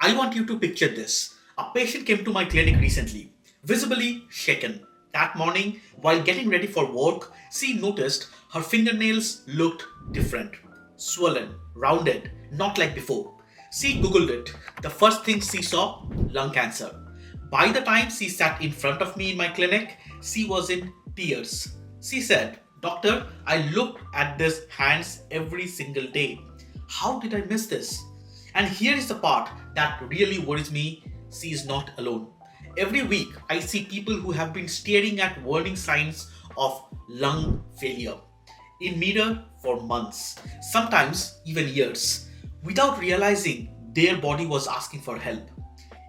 I want you to picture this. A patient came to my clinic recently, visibly shaken. That morning, while getting ready for work, she noticed her fingernails looked different. Swollen, rounded, not like before. She googled it. The first thing she saw, lung cancer. By the time she sat in front of me in my clinic, she was in tears. She said, "Doctor, I look at these hands every single day. How did I miss this?" And here is the part that really worries me. She is not alone. Every week, I see people who have been staring at warning signs of lung failure in mirror for months, sometimes even years, without realizing their body was asking for help.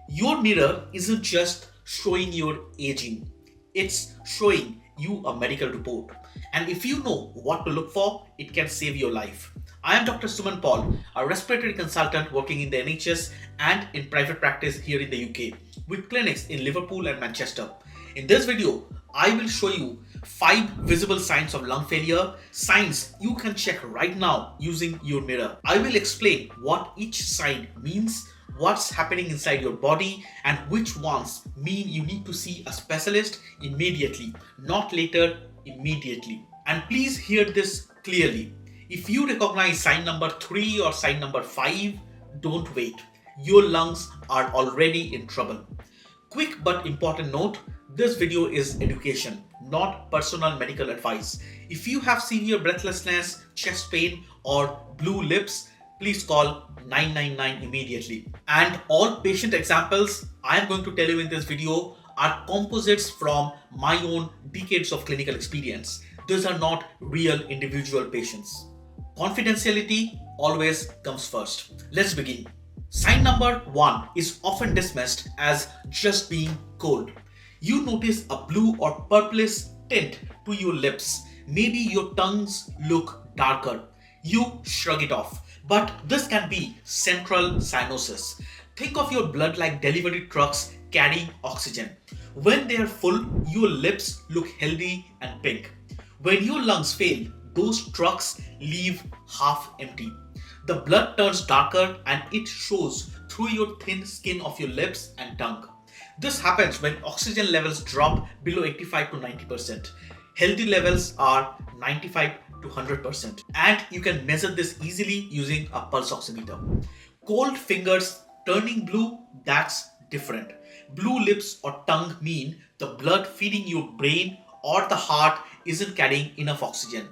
Your mirror isn't just showing your aging, it's showing you a medical report. And if you know what to look for, it can save your life. I am Dr. Suman Paul, a respiratory consultant working in the NHS and in private practice here in the UK, with clinics in Liverpool and Manchester. In this video, I will show you 5 visible signs of lung failure, signs you can check right now using your mirror. I will explain what each sign means, what's happening inside your body, and which ones mean you need to see a specialist immediately, not later, immediately. And please hear this clearly. If you recognize sign number 3 or sign number 5, don't wait. Your lungs are already in trouble. Quick but important note, this video is education, not personal medical advice. If you have severe breathlessness, chest pain, or blue lips, please call 999 immediately. And all patient examples I am going to tell you in this video are composites from my own decades of clinical experience. These are not real individual patients. Confidentiality always comes first. Let's begin. Sign number 1 is often dismissed as just being cold. You notice a blue or purplish tint to your lips. Maybe your tongues look darker. You shrug it off. But this can be central cyanosis. Think of your blood like delivery trucks carrying oxygen. When they are full, your lips look healthy and pink. When your lungs fail, those trucks leave half empty. The blood turns darker and it shows through your thin skin of your lips and tongue. This happens when oxygen levels drop below 85 to 90%. Healthy levels are 95 to 100%. And you can measure this easily using a pulse oximeter. Cold fingers turning blue, that's different. Blue lips or tongue mean the blood feeding your brain or the heart isn't carrying enough oxygen.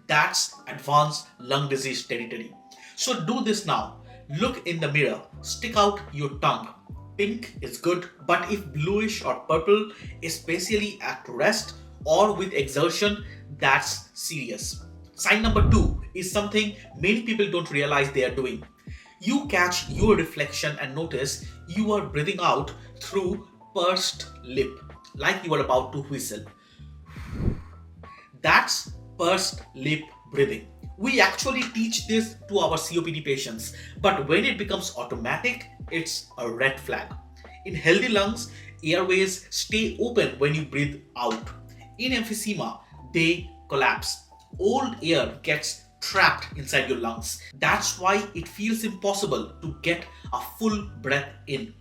That's advanced lung disease territory. So do this now. Look in the mirror, stick out your tongue. Pink is good, but if bluish or purple, especially at rest or with exertion, that's serious. Sign number 2 is something many people don't realize they are doing. You catch your reflection and notice you are breathing out through pursed lip, like you are about to whistle. That's pursed lip breathing. We actually teach this to our COPD patients, but when it becomes automatic, it's a red flag. In healthy lungs, airways stay open when you breathe out. In emphysema, they collapse. Old air gets trapped inside your lungs. That's why it feels impossible to get a full breath in.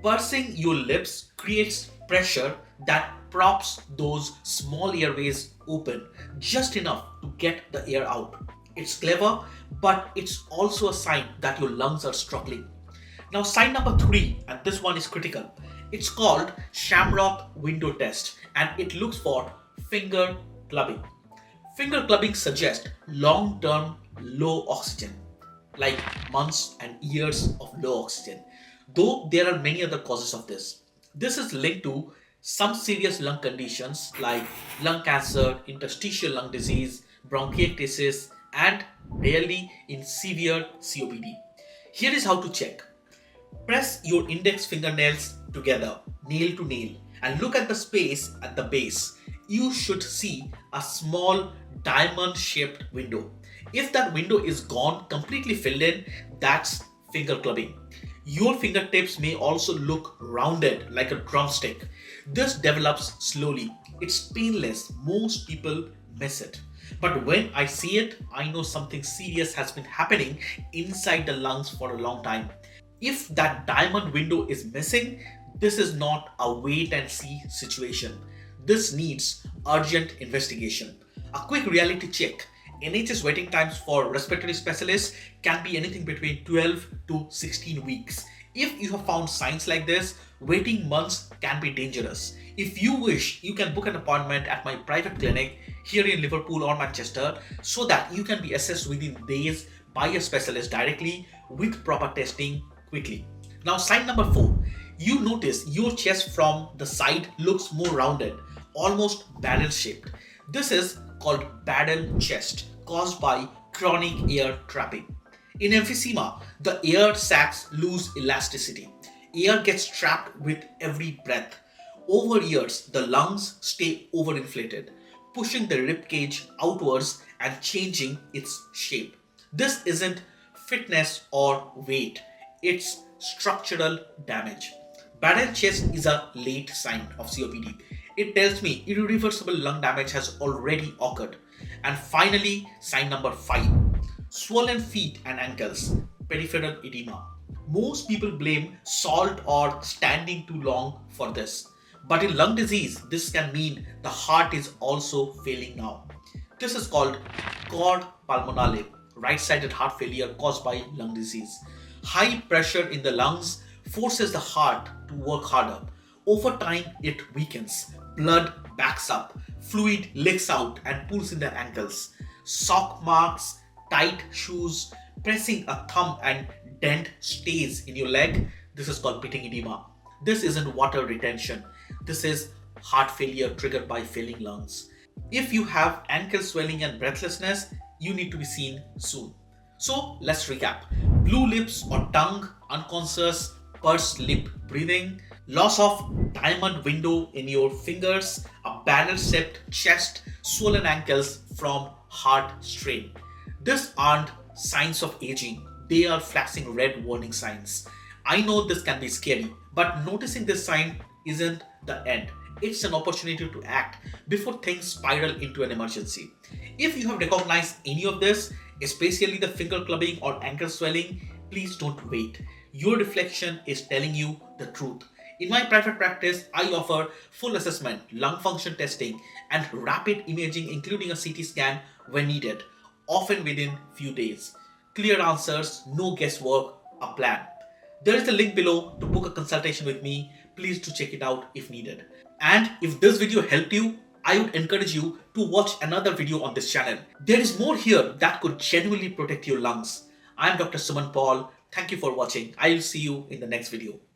Pursing your lips creates pressure that props those small airways open just enough to get the air out. It's clever, but it's also a sign that your lungs are struggling. Now, sign number 3, and this one is critical. It's called Schamroth window test, and it looks for finger clubbing. Finger clubbing suggests long-term low oxygen, like months and years of low oxygen, though there are many other causes of this. This is linked to some serious lung conditions like lung cancer, interstitial lung disease, bronchiectasis, and rarely in severe COPD. Here is how to check. Press your index fingernails together, nail to nail, and look at the space at the base. You should see a small diamond-shaped window. If that window is gone, completely filled in, that's finger clubbing. Your fingertips may also look rounded like a drumstick. This develops slowly. It's painless. Most people miss it. But when I see it, I know something serious has been happening inside the lungs for a long time. If that diamond window is missing, this is not a wait and see situation. This needs urgent investigation. A quick reality check. NHS waiting times for respiratory specialists can be anything between 12 to 16 weeks. If you have found signs like this, waiting months can be dangerous. If you wish, you can book an appointment at my private clinic here in Liverpool or Manchester so that you can be assessed within days by a specialist directly with proper testing quickly. Now, sign number 4. You notice your chest from the side looks more rounded, almost barrel shaped. This is called barrel chest caused by chronic air trapping. In emphysema, the air sacs lose elasticity. Air gets trapped with every breath. Over years, the lungs stay overinflated, pushing the rib cage outwards and changing its shape. This isn't fitness or weight, it's structural damage. Barrel chest is a late sign of COPD. It tells me irreversible lung damage has already occurred. And finally, sign number 5. Swollen feet and ankles, peripheral edema. Most people blame salt or standing too long for this. But in lung disease, this can mean the heart is also failing now. This is called cor pulmonale, right-sided heart failure caused by lung disease. High pressure in the lungs forces the heart to work harder. Over time, it weakens. Blood backs up, fluid leaks out and pulls in the ankles. Sock marks, tight shoes, pressing a thumb and dent stays in your leg. This is called pitting edema. This isn't water retention. This is heart failure triggered by failing lungs. If you have ankle swelling and breathlessness, you need to be seen soon. So let's recap. Blue lips or tongue, unconscious, pursed lip breathing, loss of diamond window in your fingers, a barrel-shaped chest, swollen ankles from heart strain. These aren't signs of aging, they are flashing red warning signs. I know this can be scary, but noticing this sign isn't the end. It's an opportunity to act before things spiral into an emergency. If you have recognized any of this, especially the finger clubbing or ankle swelling, please don't wait. Your reflection is telling you the truth. In my private practice, I offer full assessment, lung function testing, and rapid imaging, including a CT scan when needed, often within few days. Clear answers, no guesswork, a plan. There is a link below to book a consultation with me. Please do check it out if needed. And if this video helped you, I would encourage you to watch another video on this channel. There is more here that could genuinely protect your lungs. I am Dr. Suman Paul. Thank you for watching. I will see you in the next video.